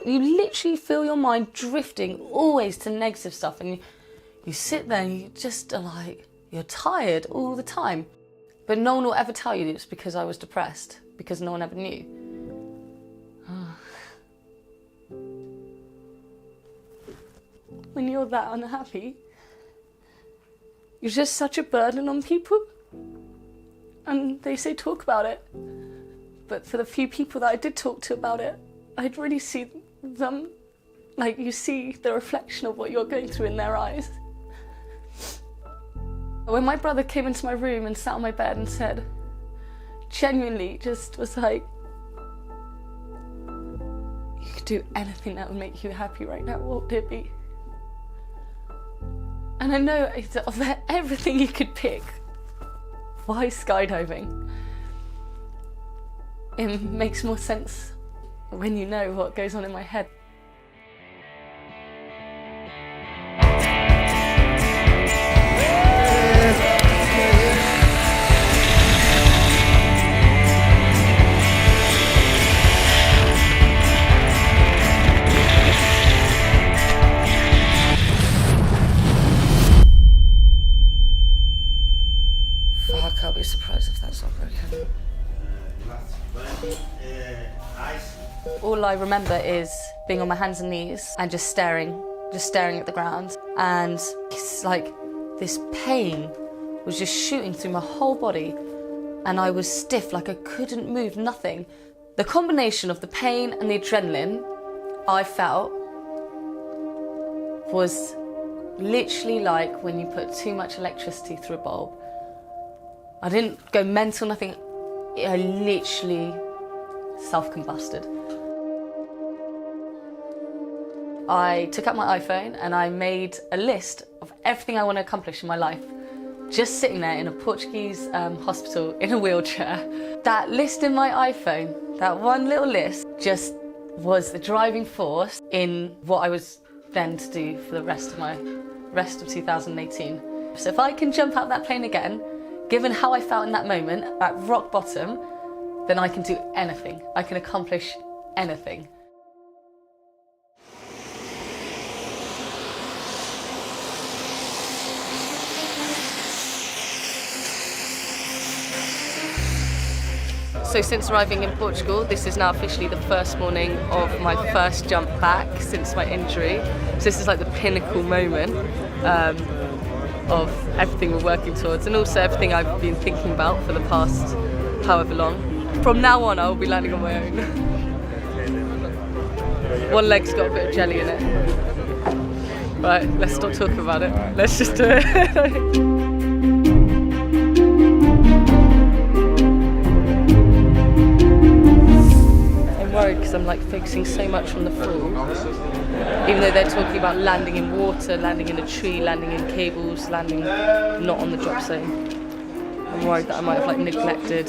you literally feel your mind drifting always to negative stuff, and you sit there and you just are like, you're tired all the time. But no one will ever tell you it's because I was depressed, because no one ever knew. When you're that unhappy, you're just such a burden on people. And they say talk about it. But for the few people that I did talk to about it, I'd really see them, like you see the reflection of what you're going through in their eyes. When my brother came into my room and sat on my bed and said, genuinely just was like, you could do anything that would make you happy right now, what would it be? And I know of everything you could pick, why skydiving? It makes more sense when you know what goes on in my head. Fuck, I'll be surprised if that's not broken. All I remember is being on my hands and knees and just staring at the ground. And it's like this pain was just shooting through my whole body, and I was stiff, like I couldn't move, nothing. The combination of the pain and the adrenaline I felt was literally like when you put too much electricity through a bulb. I didn't go mental, nothing. I literally self-combusted. I took out my iPhone and I made a list of everything I want to accomplish in my life, just sitting there in a Portuguese hospital in a wheelchair. That list in my iPhone, that one little list, just was the driving force in what I was then to do for the rest of 2018. So if I can jump out that plane again, given how I felt in that moment, at rock bottom, then I can do anything. I can accomplish anything. So since arriving in Portugal, this is now officially the first morning of my first jump back since my injury. So this is like the pinnacle moment of everything we're working towards, and also everything I've been thinking about for the past however long. From now on, I will be landing on my own. One leg's got a bit of jelly in it. Right, let's stop talking about it. Let's just do it. I'm worried because I'm like focusing so much on the fall. Even though they're talking about landing in water, landing in a tree, landing in cables, landing not on the drop zone. I'm worried that I might have like neglected,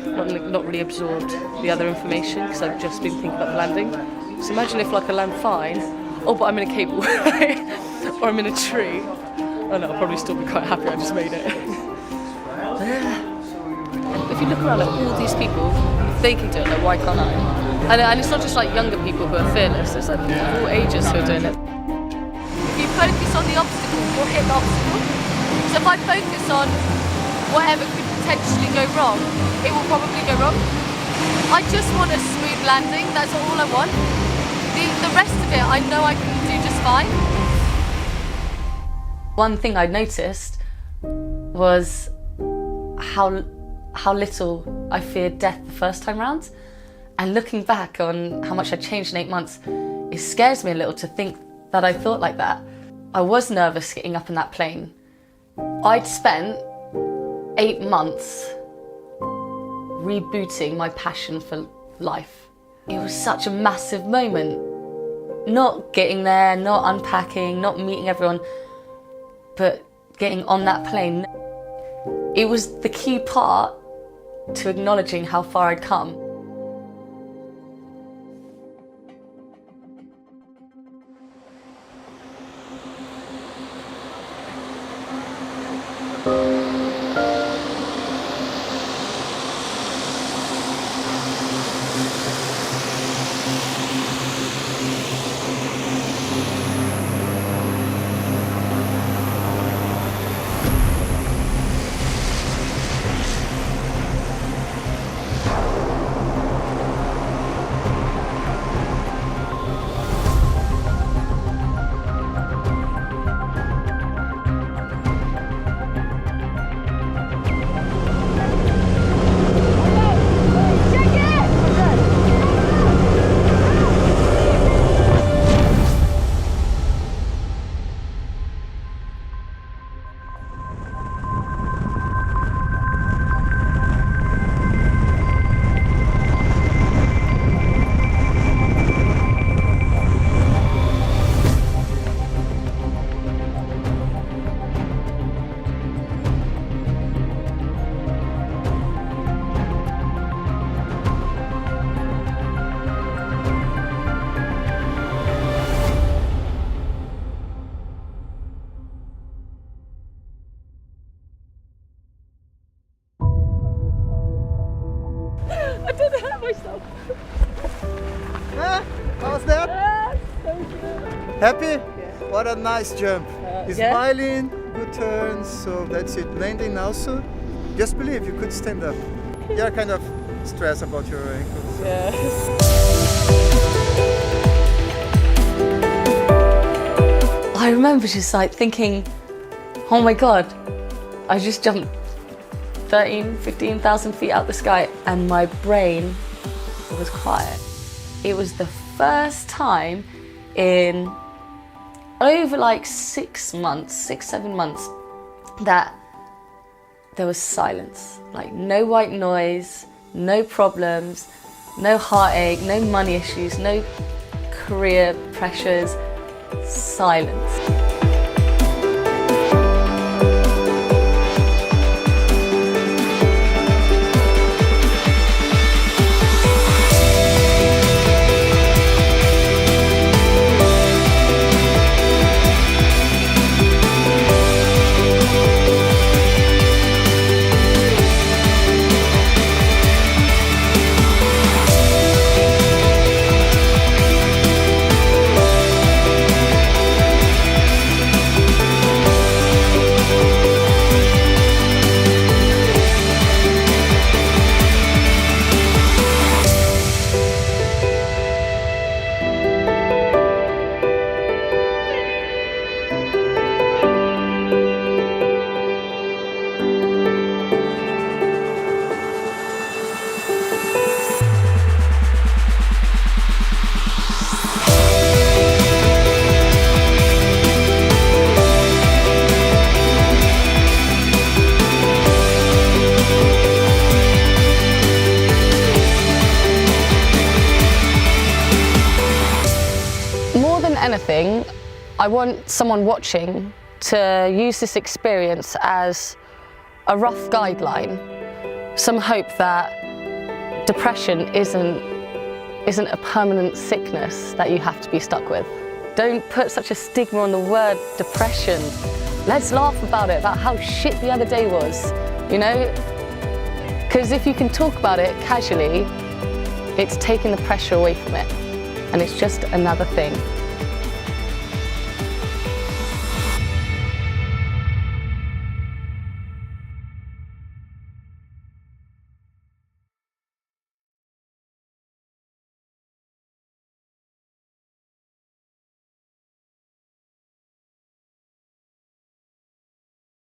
not really absorbed the other information because I've just been thinking about the landing. So imagine if like I land fine, oh but I'm in a cable, or I'm in a tree. Oh no, I'll probably still be quite happy I just made it. If you look around at all these people, they can do it, like why can't I? And it's not just like younger people who are fearless, it's like people of all ages who are doing it. If you focus on the obstacle, you'll hit the obstacle. So if I focus on whatever could potentially go wrong, it will probably go wrong. I just want a smooth landing, that's all I want. The rest of it, I know I can do just fine. One thing I noticed was how little I feared death the first time round. And looking back on how much I changed in 8 months, it scares me a little to think that I thought like that. I was nervous getting up in that plane. I'd spent 8 months rebooting my passion for life. It was such a massive moment. Not getting there, not unpacking, not meeting everyone, but getting on that plane. It was the key part to acknowledging how far I'd come. myself. How was that? So good. Happy? Yeah. What a nice jump. He's yeah. smiling, good turns, so that's it. Landing also. Just believe you could stand up. You're kind of stressed about your ankles. Yeah. I remember just like thinking, oh my God, I just jumped 15,000 feet out the sky and my brain was quiet. It was the first time in over like 6 months, 7 months, that there was silence. Like no white noise, no problems, no heartache, no money issues, no career pressures, silence. More than anything, I want someone watching to use this experience as a rough guideline, some hope that depression isn't a permanent sickness that you have to be stuck with. Don't put such a stigma on the word depression. Let's laugh about it, about how shit the other day was, you know? Because if you can talk about it casually, it's taking the pressure away from it. And it's just another thing.